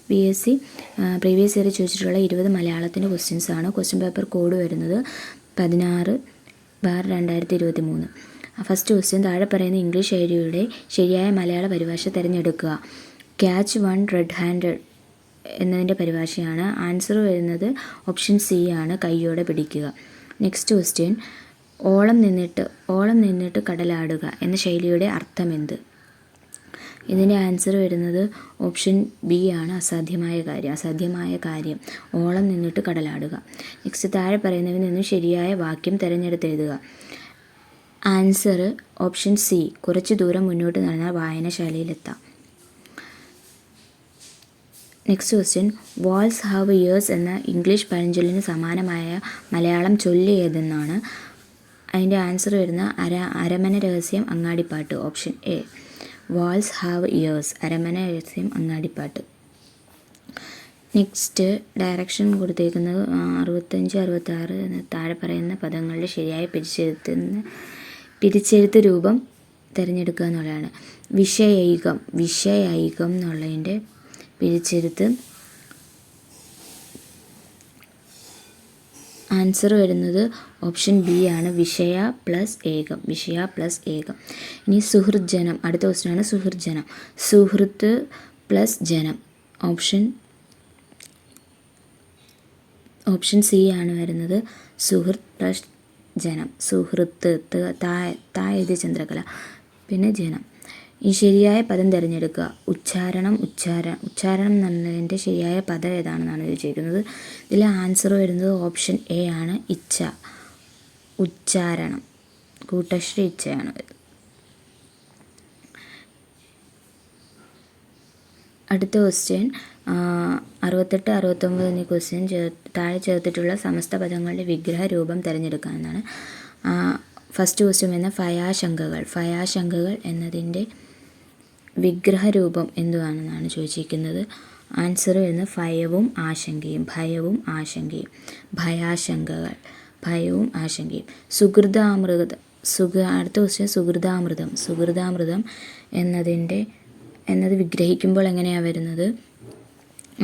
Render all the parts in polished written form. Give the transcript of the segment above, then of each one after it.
PSC previous year ചോദിച്ചിട്ടുള്ള 20 മലയാളത്തിൻ്റെ questions ആണ്. ക്വസ്റ്റ്യൻ പേപ്പർ കോഡ് വരുന്നത് 16/2023. ഫസ്റ്റ് ക്വസ്റ്റ്യൻ, താഴെ പറയുന്ന ഇംഗ്ലീഷ് ഏരിയയുടെ ശരിയായ മലയാള പരിഭാഷ തിരഞ്ഞെടുക്കുക. ക്യാച്ച് വൺ റെഡ് ഹാൻഡഡ് എന്നതിൻ്റെ പരിഭാഷയാണ്. ആൻസർ വരുന്നത് ഓപ്ഷൻ സി ആണ്, കയ്യോടെ പിടിക്കുക. നെക്സ്റ്റ് ക്വസ്റ്റ്യൻ, ഓളം നിന്നിട്ട് കടലാടുക എന്ന ശൈലിയുടെ അർത്ഥമെന്ത്? ഇതിൻ്റെ ആൻസർ വരുന്നത് ഓപ്ഷൻ ബി ആണ്, അസാധ്യമായ കാര്യം. ഓളം നിന്നിട്ട് കടലാടുക. നെക്സ്റ്റ്, താഴെ പറയുന്നവയിൽ നിന്നും ശരിയായ വാക്യം തിരഞ്ഞെടുത്തെഴുതുക. ആൻസർ ഓപ്ഷൻ സി, കുറച്ച് ദൂരം മുന്നോട്ട് നടന്നാൽ വായനശാലയിലെത്താം. Next question, walls have ears എന്ന ഇംഗ്ലീഷ് പഴഞ്ചൊല്ലിന് സമാനമായ മലയാളം ചൊല്ല് ഏതെന്നാണ്? അതിൻ്റെ ആൻസർ വരുന്ന അരമന രഹസ്യം അങ്ങാടിപ്പാട്ട്, option A. Walls have ears, അരമന രഹസ്യം അങ്ങാടിപ്പാട്ട്. നെക്സ്റ്റ്, ഡയറക്ഷൻ കൊടുത്തേക്കുന്നത് 65-66 താഴെ പറയുന്ന പദങ്ങളുടെ ശരിയായ പിരിച്ചെഴുത്ത് രൂപം തിരഞ്ഞെടുക്കുക എന്നുള്ളതാണ്. വിഷയൈകം എന്നുള്ളതിൻ്റെ പിരിച്ചെഴുത്ത് ആൻസർ വരുന്നത് ഓപ്ഷൻ ബി ആണ്, വിഷയ പ്ലസ് ഏകം. ഇനി സുഹൃജ്ജനം, അടുത്ത ക്വസ്റ്റ്യനാണ് സുഹൃജ്ജനം. സുഹൃത്ത് പ്ലസ് ജനം, ഓപ്ഷൻ സി ആണ് വരുന്നത്, സുഹൃത്ത് പ്ലസ് ജനം. സുഹൃത്ത് തായത് ചന്ദ്രകല, പിന്നെ ജനം. ഈ ശരിയായ പദം തിരഞ്ഞെടുക്കുക. ഉച്ചാരണം എന്നതിൻ്റെ ശരിയായ പദം ഏതാണെന്നാണ് ചോദിച്ചിരിക്കുന്നത്. ഇതിൽ ആൻസർ വരുന്നത് ഓപ്ഷൻ എ ആണ്, ഇച്ഛ. ഉച്ചാരണം കൂട്ടശ്രീ ഇച്ഛയാണ് വരുന്നത്. അടുത്ത ക്വസ്റ്റ്യൻ 68-69 എന്നീ ക്വസ്റ്റ്യൻ താഴെ ചേർത്തിട്ടുള്ള സമസ്ത പദങ്ങളുടെ വിഗ്രഹ രൂപം തിരഞ്ഞെടുക്കുക എന്നാണ്. ഫസ്റ്റ് ക്വസ്റ്റ്യൻ എന്ന ഭയാശങ്കകൾ എന്നതിൻ്റെ വിഗ്രഹരൂപം എന്തുവാണെന്നാണ് ചോദിച്ചിരിക്കുന്നത്. ആൻസർ വരുന്ന ഭയവും ആശങ്കയും. ഭയാശങ്കകൾ, ഭയവും ആശങ്കയും. അടുത്ത ക്വസ്റ്റ്യൻ, സുഹൃതാമൃതം എന്നത് വിഗ്രഹിക്കുമ്പോൾ എങ്ങനെയാണ് വരുന്നത്?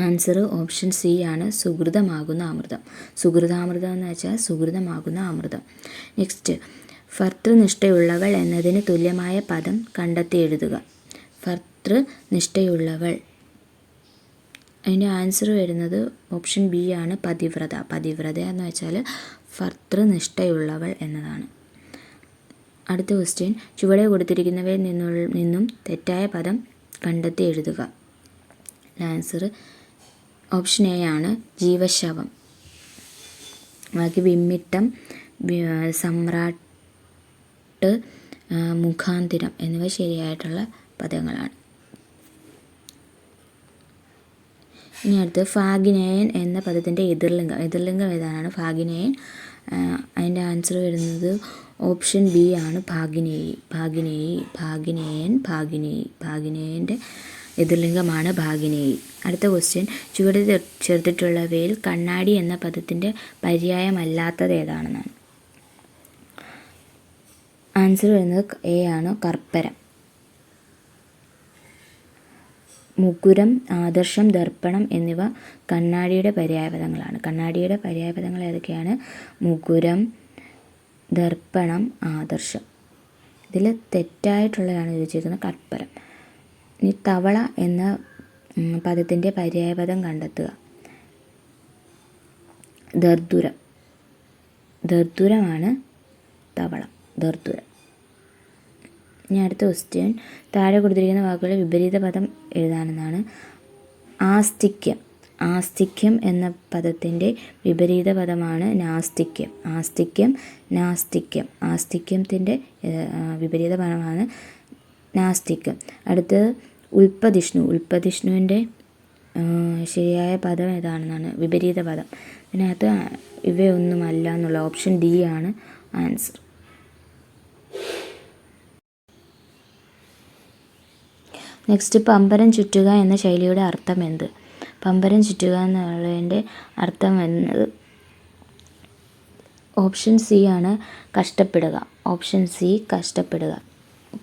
ആൻസർ ഓപ്ഷൻ സി ആണ്, സുഹൃതമാകുന്ന അമൃതം. സുഹൃതാമൃതം എന്ന് വെച്ചാൽ സുഹൃതമാകുന്ന അമൃതം. നെക്സ്റ്റ്, ഭർത്തൃനിഷ്ഠയുള്ളവൾ എന്നതിന് തുല്യമായ പദം കണ്ടെത്തി എഴുതുക. ഭർത്തൃനിഷ്ഠയുള്ളവൾ, അതിൻ്റെ ആൻസർ വരുന്നത് ഓപ്ഷൻ ബി ആണ്, പതിവ്രത എന്ന് വെച്ചാൽ ഭർത്തൃനിഷ്ഠയുള്ളവൾ എന്നതാണ്. അടുത്ത ക്വസ്റ്റ്യൻ, ചുവടെ കൊടുത്തിരിക്കുന്നവയിൽ നിന്നും തെറ്റായ പദം കണ്ടെത്തി എഴുതുക. ആൻസർ ഓപ്ഷൻ എ ആണ്, ജീവശവം. ബാക്കി വിമ്മിട്ടം, സമ്രാട്ട്, മുഖാന്തിരം എന്നിവ ശരിയായിട്ടുള്ള പദങ്ങളാണ്. ഇനി അടുത്ത് ഫാഗിനേയൻ എന്ന പദത്തിൻ്റെ എതിർലിംഗം ഏതാണ്? ഫാഗിനേയൻ, അതിൻ്റെ ആൻസർ വരുന്നത് ഓപ്ഷൻ ബി ആണ്, ഭാഗിനേയൻ്റെ എതിർലിംഗമാണ് ഭാഗിനേയി. അടുത്ത ക്വസ്റ്റ്യൻ, ചുവടെ ചേർത്തിട്ടുള്ളവയിൽ കണ്ണാടി എന്ന പദത്തിൻ്റെ പര്യായമല്ലാത്തത് ഏതാണെന്നാണ്. ആൻസർ വരുന്നത് എ ആണ്, കർപ്പരം. മുകുരം, ആദർശം, ദർപ്പണം എന്നിവ കണ്ണാടിയുടെ പര്യായപദങ്ങളാണ്. കണ്ണാടിയുടെ പര്യായപദങ്ങൾ ഏതൊക്കെയാണ്? മുകുരം, ദർപ്പണം, ആദർശം. ഇതിൽ തെറ്റായിട്ടുള്ളതാണ് ചോദിച്ചിരിക്കുന്നത് കർപ്പരം. ഇനി തവള എന്ന പദത്തിൻ്റെ പര്യായപദം കണ്ടെത്തുക. ദർദുരമാണ് തവള, ദർദുരം. ഇനി അടുത്ത ക്വസ്റ്റ്യൻ, താഴെ കൊടുത്തിരിക്കുന്ന വാക്കുകളുടെ വിപരീത പദം എഴുതാനെന്നാണ്. ആസ്തിക്യം എന്ന പദത്തിൻ്റെ വിപരീത പദമാണ് നാസ്തിക്യം. ആസ്തിക്യത്തിൻ്റെ വിപരീത പദമാണ് നാസ്തിക്യം. അടുത്ത് ഉൽപ്പതിഷ്ണുവിൻ്റെ ശരിയായ പദം ഏതാണെന്നാണ്, വിപരീത പദം. ഇതിനകത്ത് ഇവയൊന്നുമല്ല എന്നുള്ള ഓപ്ഷൻ ഡി ആണ് ആൻസർ. നെക്സ്റ്റ്, പമ്പരം ചുറ്റുക എന്ന ശൈലിയുടെ അർത്ഥം എന്ത്? പമ്പരം ചുറ്റുക എന്നുള്ളതിൻ്റെ അർത്ഥം എന്നത് ഓപ്ഷൻ സി ആണ്, കഷ്ടപ്പെടുക.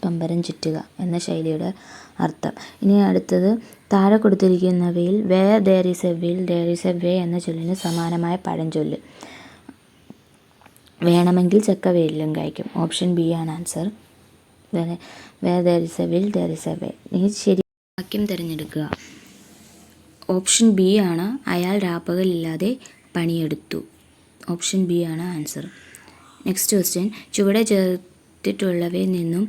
പമ്പരം ചുറ്റുക എന്ന ശൈലിയുടെ അർത്ഥം. ഇനി അടുത്തത് താഴെ കൊടുത്തിരിക്കുന്നവയിൽ where there is a will there is a way എന്ന ചൊല്ലിന് സമാനമായ പഴഞ്ചൊല്ല്. വേണമെങ്കിൽ ചക്ക വേരിലും കായ്ക്കും. ഓപ്ഷൻ ബി ആണ് answer. Where there is a will there is a way. ഇനി ശരി വാക്യം തിരഞ്ഞെടുക്കുക. ഓപ്ഷൻ ബി ആണ് അയാൾ രാപ്പകലില്ലാതെ പണിയെടുത്തു. ഓപ്ഷൻ ബി ആണ് ആൻസർ. നെക്സ്റ്റ് ക്വസ്റ്റ്യൻ, ചുവടെ ചേർത്തിട്ടുള്ളവയിൽ നിന്നും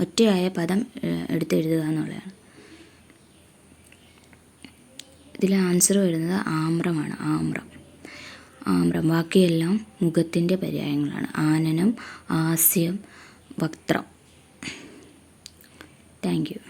ഒറ്റയായ പദം എടുത്തെഴുതുക എന്നുള്ളതാണ്. ഇതിൽ ആൻസർ വരുന്നത് ആമ്രമാണ്. ആമ്രം. ബാക്കിയെല്ലാം മുഖത്തിൻ്റെ പര്യായങ്ങളാണ്. ആനനം, ആസ്യം, വക്ത്രം. Thank you.